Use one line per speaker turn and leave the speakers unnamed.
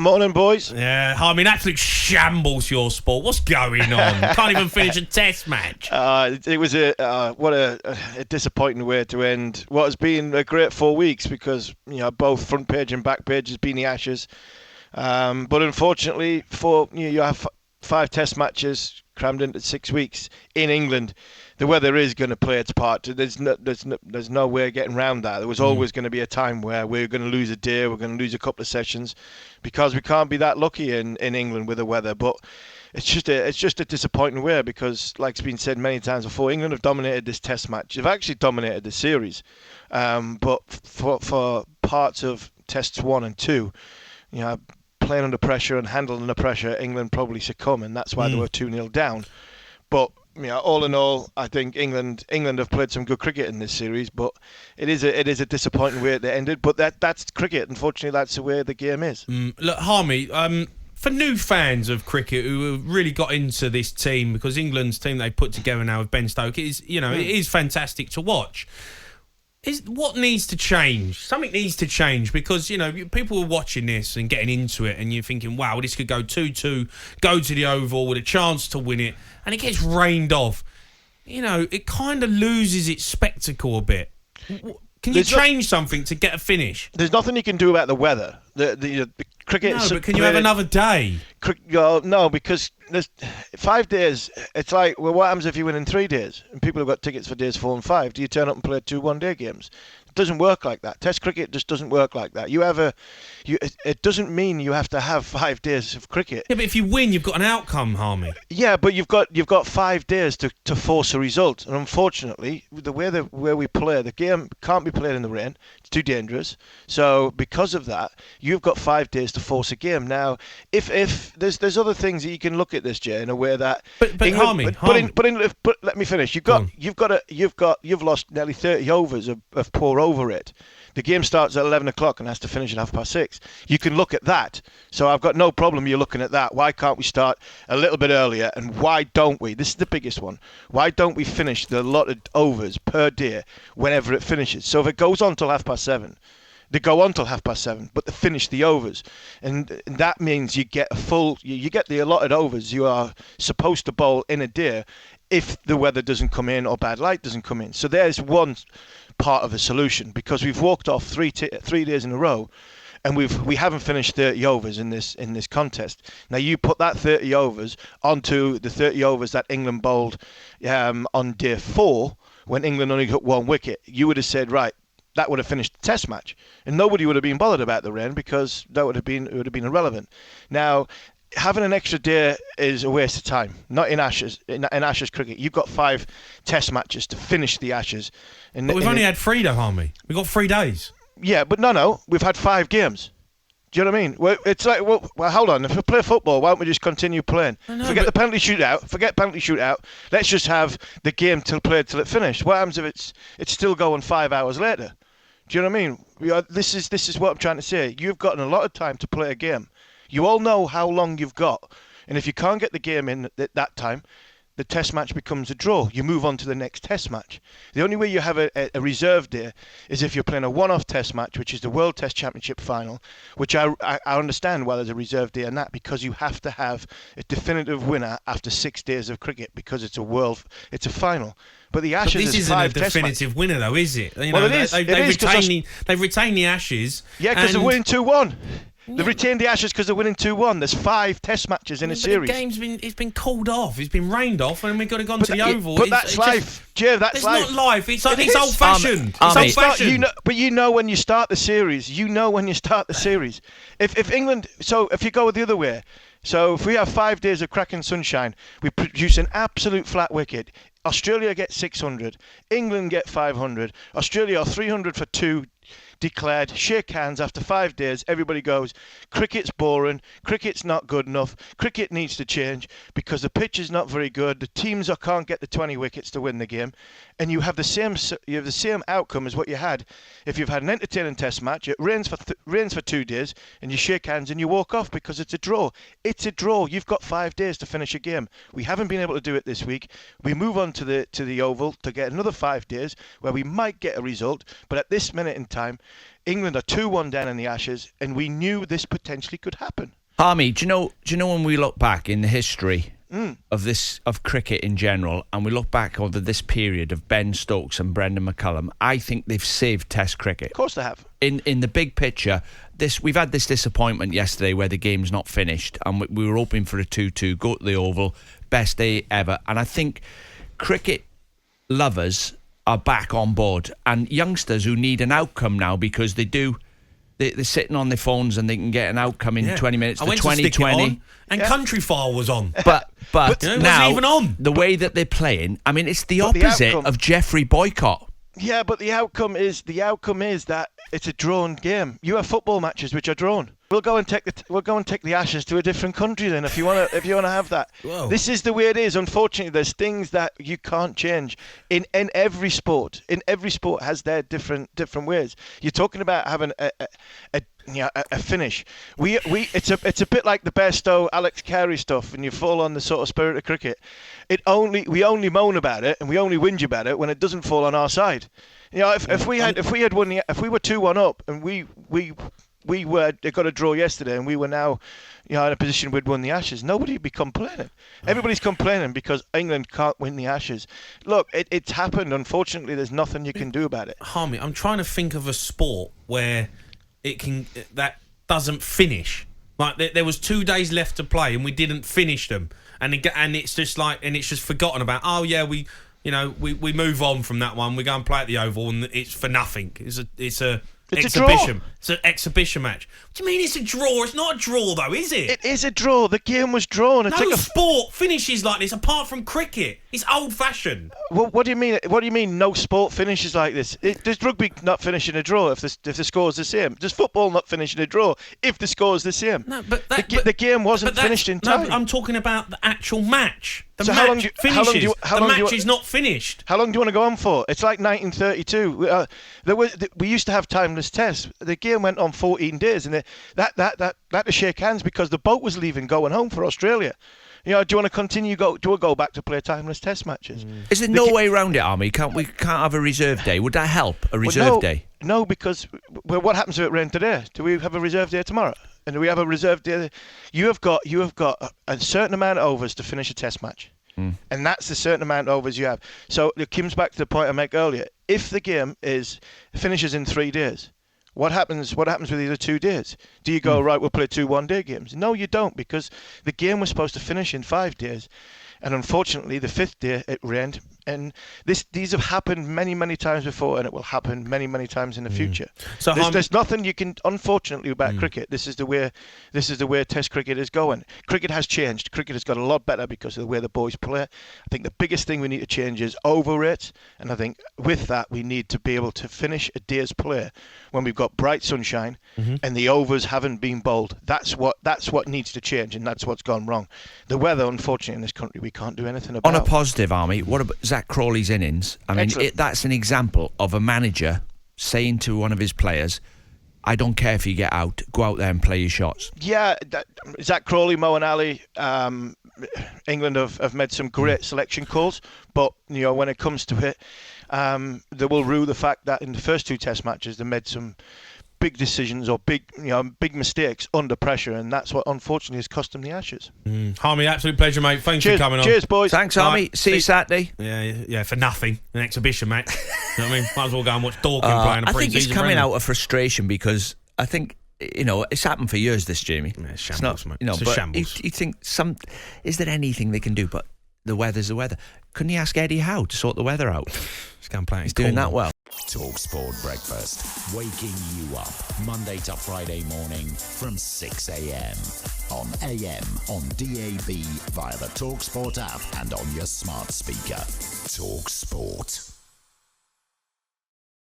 Morning, boys.
Yeah, I mean, absolute shambles, your sport. What's going on? Can't even finish a test match.
It was a disappointing way to end what has been a great 4 weeks because both front page and back page has been the Ashes. But unfortunately, you have 5 test matches crammed into 6 weeks in England. The weather is going to play its part. There's no way getting around that. There was always going to be a time where we're going to lose a day, we're going to lose a couple of sessions, because we can't be that lucky in England with the weather. But it's just a disappointing way because, like it's been said many times before, England have dominated this test match. They've actually dominated the series, but for parts of tests 1 and 2, playing under pressure and handling the pressure, England probably succumb, and that's why they were 2-0 down. But all in all, I think England have played some good cricket in this series, but it is a disappointing way they ended. But that's cricket. Unfortunately, that's the way the game is.
Look, Harmy, for new fans of cricket who have really got into this team, because England's team they put together now with Ben Stokes is, it is fantastic to watch. What needs to change? Something needs to change because, people are watching this and getting into it and you're thinking, wow, this could go 2-2, go to the Oval with a chance to win it, and it gets rained off. It kind of loses its spectacle a bit. Can you change something to get a finish?
There's nothing you can do about the weather. The cricket.
No, but can you have another day?
No, because there's 5 days. It's like, well, what happens if you win in 3 days? And people have got tickets for days 4 and 5. Do you turn up and play 2 one-day games? It doesn't work like that. Test cricket just doesn't work like that. It doesn't mean you have to have 5 days of cricket.
Yeah, but if you win, you've got an outcome, Harmy.
Yeah, but you've got 5 days to force a result. And unfortunately, the way we play, the game can't be played in the rain. It's too dangerous. So because of that, you've got 5 days to force a game. Now, if there's other things that you can look at this, Jay, in a way that.
But
England,
Harmy.
But let me finish. You've lost nearly 30 overs of poor over rate. The game starts at 11 o'clock and has to finish at 6:30. You can look at that. So I've got no problem you looking at that. Why can't we start a little bit earlier? And why don't we? This is the biggest one. Why don't we finish the allotted overs per day whenever it finishes? So if it goes on till 7:30, they go on till 7:30, but they finish the overs, and that means you get you get the allotted overs you are supposed to bowl in a day if the weather doesn't come in or bad light doesn't come in. So there's one part of the solution, because we've walked off 3 days in a row, and we haven't finished 30 overs in this contest. Now you put that 30 overs onto the 30 overs that England bowled on day 4 when England only got 1 wicket. You would have said, right, that would have finished the test match, and nobody would have been bothered about the rain because it would have been irrelevant. Now, having an extra day is a waste of time. Not in Ashes. In Ashes cricket, you've got 5 test matches to finish the Ashes.
But we've only had 3 though, Harmy. We've got 3 days.
Yeah, but no, we've had 5 games. Do you know what I mean? Well, it's like, well, hold on. If we play football, why don't we just continue playing? Forget the penalty shootout. Let's just have the game played till it finished. What happens if it's still going 5 hours later? Do you know what I mean? This is what I'm trying to say. You've got a lot of time to play a game. You all know how long you've got, and if you can't get the game in at that time, the test match becomes a draw. You move on to the next test match. The only way you have a reserve day is if you're playing a one-off test match, which is the World Test Championship final, which I understand why there's a reserve day in that, because you have to have a definitive winner after 6 days of cricket, because it's a final. But the Ashes
this isn't a definitive winner, though, is it?
Well, it is.
They've retained the Ashes.
Yeah, because they're winning 2-1. They've retained the Ashes because they're winning 2-1. There's 5 test matches in a series.
The game's been called off. It's been rained off, and we've got to go on to the Oval.
But that's life, Jay. That's life.
It's not life. It's old-fashioned. It's old-fashioned.
But you know when you start the series. If England, so if you go the other way, so if we have 5 days of cracking sunshine, we produce an absolute flat wicket. Australia get 600. England get 500. Australia are 300 for 2. Declared, shake hands after 5 days. Everybody goes, cricket's boring, cricket's not good enough, cricket needs to change because the pitch is not very good, the teams can't get the 20 wickets to win the game. and you have the same outcome as what you had if you've had an entertaining test match. It rains for 2 days, and you shake hands and you walk off because it's a draw. It's a draw. You've got 5 days to finish a game. We haven't been able to do it this week. We move on to the Oval to get another 5 days where we might get a result, but at this minute in time, England are 2-1 down in the Ashes, and we knew this potentially could happen.
Harmy, do you know when we look back in the history of cricket in general, and we look back over this period of Ben Stokes and Brendan McCullum, I think they've saved Test cricket.
Of course they have.
In the big picture, we've had this disappointment yesterday where the game's not finished, and we were hoping for a 2-2, go to the Oval, best day ever. And I think cricket lovers are back on board, and youngsters who need an outcome now because they're sitting on their phones and they can get an outcome in 20 minutes.
I
for
went
2020
to stick it on, and Country File was on.
But
it wasn't
now
even on.
The way that they're playing, I mean, it's the opposite of Jeffrey Boycott.
Yeah, but the outcome is that it's a drawn game. You have football matches which are drawn. We'll go and take the Ashes to a different country then if you want to have that.
Whoa.
This is the way it is. Unfortunately, there's things that you can't change in every sport. In every sport has their different ways. You're talking about having a finish. It's a bit like the Bairstow Alex Carey stuff, and you fall on the sort of spirit of cricket. We only moan about it and we only whinge about it when it doesn't fall on our side. You know, if we were 2-1 up and we got a draw yesterday and we were now, in a position we'd won the Ashes, nobody would be complaining. Everybody's complaining because England can't win the Ashes. Look, it's happened. Unfortunately, there's nothing you can do about it.
Harmy, I'm trying to think of a sport where that doesn't finish. Like there was 2 days left to play and we didn't finish them, and it's just it's just forgotten about. Oh yeah, we move on from that one. We go and play at the Oval, and it's for nothing. It's a exhibition. It's an exhibition match. What do you mean it's a draw? It's not a draw though, is it?
It is a draw. The game was drawn.
No sport finishes like this apart from cricket. It's old-fashioned.
Well, what do you mean? What do you mean? No sport finishes like this? Does rugby not finish in a draw if the score is the same? Does football not finish in a draw if the score is the same?
No, but
the game wasn't finished in time.
No, I'm talking about the actual match. The
match
finishes. The match is not finished.
How long do you want to go on for? It's like 1932. We used to have timeless tests. The game went on 14 days, and that had to shake hands because the boat was leaving, going home for Australia. Do you want to continue? Do we go back to play timeless test matches?
Is there no way around it, Army? We can't have a reserve day. Would that help? A reserve day?
No, because what happens if it rained today? Do we have a reserve day tomorrow? And do we have a reserve day? You have got a certain amount of overs to finish a test match. And that's the certain amount of overs you have. So it comes back to the point I made earlier. If the game finishes in 3 days, what happens with the other 2 days? Do you go, right, we'll play 2 one-day games? No, you don't, because the game was supposed to finish in 5 days. And unfortunately, the 5th day, it rained. And these have happened many, many times before, and it will happen many, many times in the future. So there's nothing you can, unfortunately, about cricket. This is the way Test cricket is going. Cricket has changed. Cricket has got a lot better because of the way the boys play. I think the biggest thing we need to change is over rate, and I think with that we need to be able to finish a day's play when we've got bright sunshine and the overs haven't been bowled. That's what needs to change, and that's what's gone wrong. The weather, unfortunately, in this country, we can't do anything about.
On a positive, Army, what about Zach Crawley's innings? I mean, that's an example of a manager saying to one of his players, I don't care if you get out, go out there and play your shots. Yeah,
Zach Crawley, Moeen Ali, England have made some great selection calls, but when it comes to it, they will rue the fact that in the first 2 test matches they made some big decisions or big mistakes under pressure, and that's what unfortunately has cost them the Ashes.
Harmy, absolute pleasure, mate. Thanks for coming on.
Cheers, boys.
Thanks, Harmy. See you Saturday.
Yeah, for nothing. An exhibition, mate. You know what I mean? Might as well go and watch Dorking playing a pre-season.
I think he's coming out of frustration because I think it's happened for years. This, Jamie.
Yeah, it's shambles, mate.
It's a shambles. You think is there anything they can do? But the weather's the weather. Couldn't he ask Eddie Howe to sort the weather out? He's doing that well.
talkSPORT Breakfast, waking you up Monday to Friday morning from 6 a.m. on AM, on DAB, via the talkSPORT app and on your smart speaker. talkSPORT.